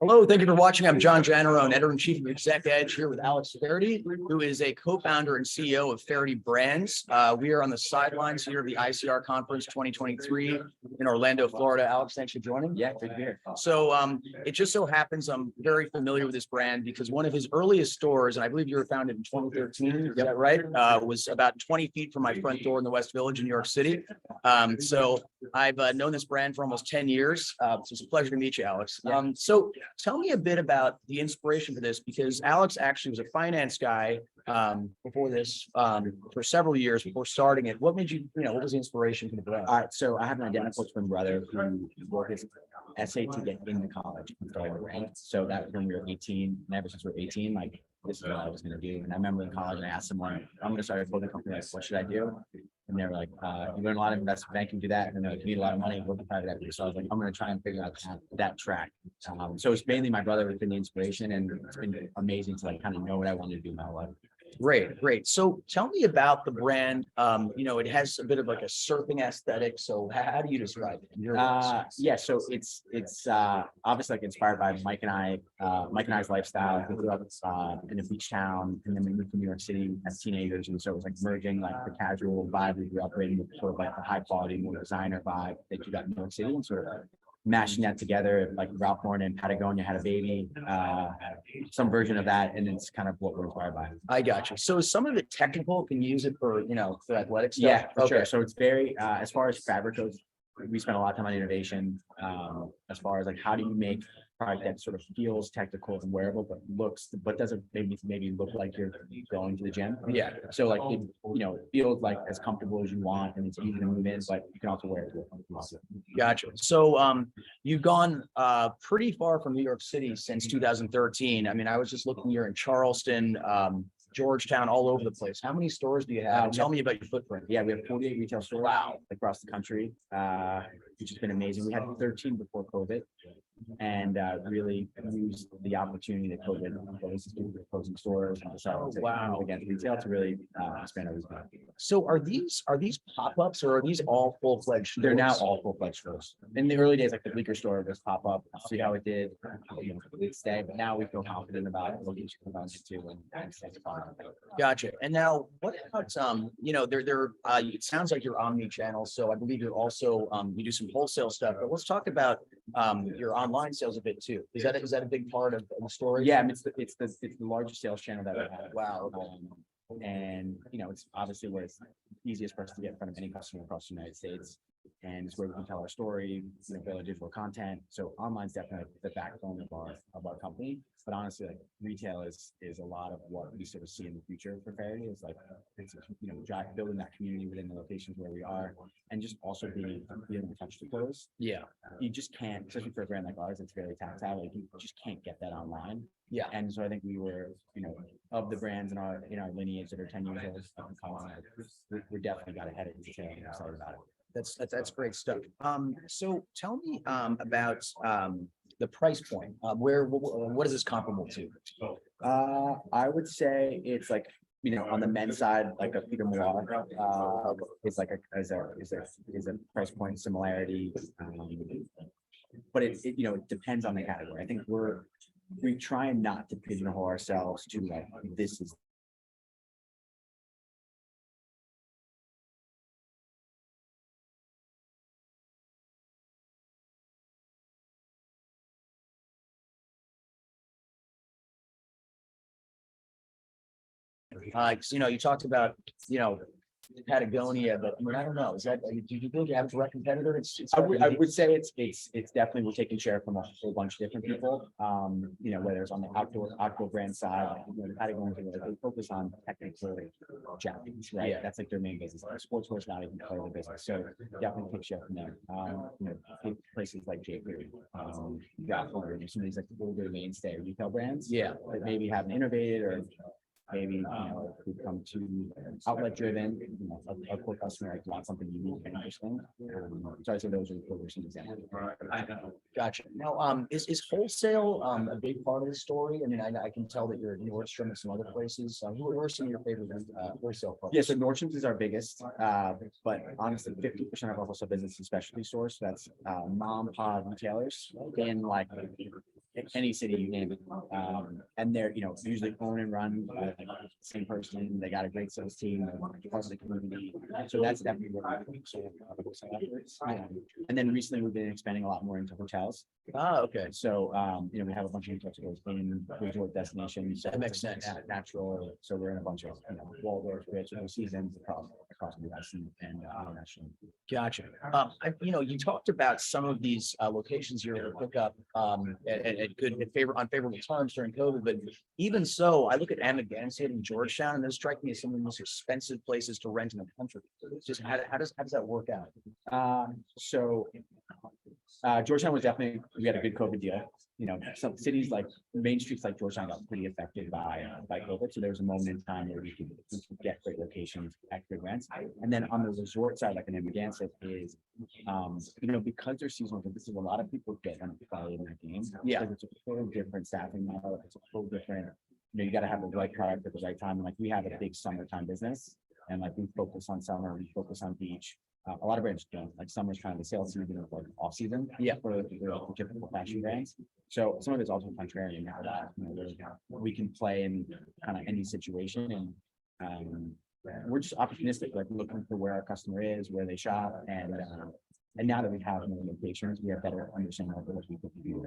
Hello, thank you for watching. I'm Jannarone, editor-in-chief of ICR Edge, here with Alex Faherty, who is a co-founder and CEO of Faherty Brands. We are on the sidelines here of the ICR Conference 2023 in Orlando, Florida. Alex, thanks for joining. Yeah, good to be here. So it just so happens I'm very familiar with this brand because one of his earliest stores, and I believe you were founded in 2013, is that right? Was about 20 feet from my front door in the West Village in New York City. So I've known this brand for almost 10 years. So it's a pleasure to meet you, Alex. So tell me a bit about the inspiration for this, because Alex actually was a finance guy before this for several years before starting it. What made you, what was the inspiration for the brand? All right, so I have an identical twin brother who wrote his essay to get into college. So that was when we were 18, and ever since we were 18, like, this is what I was going to do. And I remember in college, I asked someone, I'm going to start a clothing company. Like, what should I do? And they were like, you learn a lot of investment banking, do that. And they're like, you need a lot of money, work in private equity. So I was like, I'm going to try and figure out that track. So it's mainly my brother who's been the inspiration, and it's been amazing to like kind of know what I wanted to do in my life. Great. So tell me about the brand. It has a bit of like a surfing aesthetic. So how do you describe it? Yeah, so it's obviously like inspired by Mike and I's lifestyle. We grew up in a beach town, and then we moved to New York City as teenagers, and so it was like merging like the casual vibe we grew up in with sort of like the high quality, more designer vibe that you got in New York City, and sort of mashing that together. Like Ralph Lauren and Patagonia had a baby, some version of that, and it's kind of what we're inspired by. I got you. So is some of it technical? Can you use it for for athletic stuff? Yeah, for sure. So it's very as far as fabric goes, we spend a lot of time on innovation. As far as like how do you make product that sort of feels technical and wearable but doesn't maybe look like you're going to the gym. Yeah. So like it feels like as comfortable as you want, and it's easy to move in, but you can also wear it. Gotcha. So you've gone pretty far from New York City since 2013. I mean, I was just looking here in Charleston, Georgetown, all over the place. How many stores do you have? Tell me about your footprint. Yeah, we have 48 retail stores across the country, which has been amazing. We had 13 before COVID, and really used the opportunity that COVID closing stores and decided to against retail to really expand our retail. So are these pop-ups, or are these all full-fledged? They're now all full-fledged stores. In the early days, like the Bleecker store was pop-up, see how it did, stay. But now we feel confident about location too, and Gotcha. And now, what about it sounds like you're omni-channel. So I believe you're also you do some wholesale stuff. But let's talk about your online sales a bit too. Is that a big part of the story? Yeah, I mean, it's the largest sales channel that we have. Wow. And it's obviously where it's easiest for us to get in front of any customer across the United States, and it's where we can tell our story, build our digital content. So online's definitely the backbone of our company. But honestly, like retail is a lot of what we sort of see in the future for Faherty. Is like it's building that community within the locations where we are, and just also being able to touch the clothes. Yeah, you just can't, especially for a brand like ours, it's very tactile. Like you just can't get that online. Yeah, and so I think we were, of the brands in our lineage that are 10 years old, we definitely got ahead of retail, and excited about it. That's great stuff. So tell me about the price point. What is this comparable to? I would say it's like on the men's side, like a Peter Millar is like is a price point similarity, but it depends on the category. I think we try not to pigeonhole ourselves to like this is. You talked about Patagonia, but I mean, I don't know. Do you think you have a direct competitor? I would say it's definitely, we're taking share from a whole bunch of different people. Whether it's on the outdoor brand side, the Patagonia, they focus on technical jackets, right? Yeah. That's like their main business. Sportswear is not even part of the business, so definitely take share from them. Places like J.Crew, some of these like older mainstay retail brands, that maybe haven't innovated, or maybe we come to outlet driven, a core customer like wants something unique and interesting. So I say those are some examples. Gotcha. Now, is wholesale a big part of the story? I mean, I can tell that you're at Nordstrom and some other places. Who are some of your favorite wholesale partners? Yeah, so Nordstrom's is our biggest, but honestly, 50% of our wholesale business is specialty stores. So that's mom and pop retailers in like any city you name it. And they're, usually owned and run by like the same person. They got a great sales team, they're part of the community. So that's definitely what I think. So, and then recently we've been expanding a lot more into hotels. Okay. So, we have a bunch of hotels in resort destinations. That makes sense. Natural. So we're in a bunch of, Waldorf, seasons across the US and internationally. Gotcha. You talked about some of these locations you're able to pick up on favorable terms during COVID, but even so, I look at Amagansett and Georgetown, and those strike me as some of the most expensive places to rent in the country. Just how does that work out? Georgetown was definitely, we had a good COVID deal. Some cities like main streets like Georgetown got pretty affected by COVID. So there was a moment in time where we could get great locations at good rents. And then on the resort side, like in Amagansett is, because they're seasonal businesses, a lot of people get unexcited in that game. Yeah. Because it's a whole different staffing model. It's a whole different, you got to have the right product at the right time. And like we have a big summertime business, and like we focus on summer, we focus on beach. A lot of brands don't, like summer's kind of the sales season of like off season. Yeah. For the typical fashion brands. So some of it's also contrarian now that, we can play in kind of any situation, and we're just opportunistic, like looking for where our customer is, where they shop, and now that we have more locations, we have better understanding of what we could do.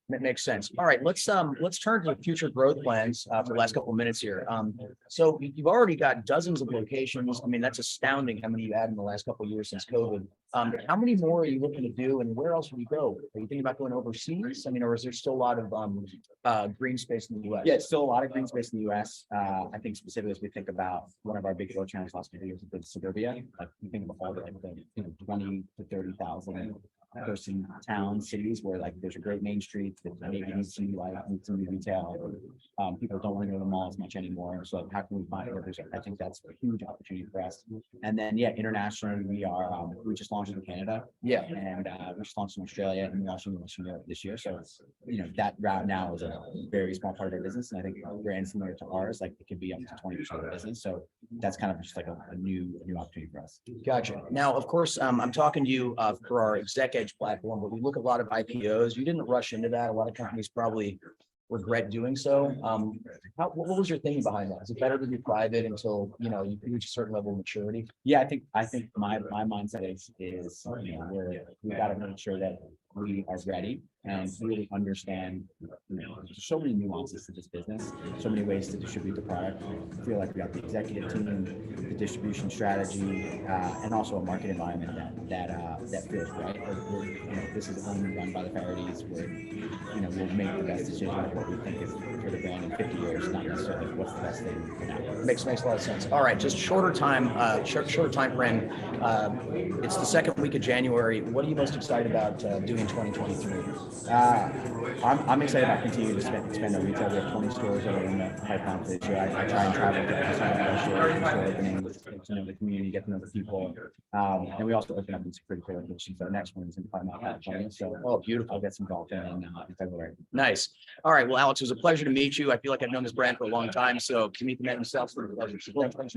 That makes sense. All right, let's turn to future growth plans for the last couple of minutes here. So you've already got dozens of locations. I mean, that's astounding how many you had in the last couple of years since COVID. How many more are you looking to do, and where else will you go? Are you thinking about going overseas? I mean, or is there still a lot of green space in the US? Yeah, it's still a lot of green space in the US. I think specifically as we think about one of our big growth channels last few years has been suburbia. Like you think about all the 20 to 30,000 person towns, cities where like there's a great main street that maybe needs some light, needs some retail. People don't want to go to the mall as much anymore. So like, how can we find where there's, I think that's a huge opportunity for us. And then internationally we just launched in Canada. Yeah. And we just launched in Australia, and we're launching in Europe this year. So that route now is a very small part of our business. And I think brands similar to ours, like it could be up to 20% of the business. So that's kind of just like a new opportunity for us. Gotcha. Now, of course, I'm talking to you for our Exec Edge platform, but we look at a lot of IPOs. You didn't rush into that. A lot of companies probably regret doing so. What was your thinking behind that? Is it better to be private until you reach a certain level of maturity? Yeah, I think my mindset is we got to make sure that we are ready and really understand, there's so many nuances to this business, so many ways to distribute the product. I feel like we got the executive team, the distribution strategy, and also a market environment that feels right. This is only run by the Fahertys, where we'll make the best decision of what we think is for the brand in 50 years, not necessarily what's the best thing for now. Makes a lot of sense. All right, just shorter time frame. It's the second week of January. What are you most excited about doing in 2023? I'm excited about continuing to expand our retail. We have 20 stores that are in the pipeline for this year. I try and travel to some of our stores, store openings, get to know the community, get to know the people. And we also open up in some pretty cool locations. Our next one is in Piedmont, California. So beautiful. I'll get some golf in February. Nice. All right. Well, Alex, it was a pleasure to meet you. I feel like I've known this brand for a long time. So to meet the man himself, it's been a pleasure. So thanks.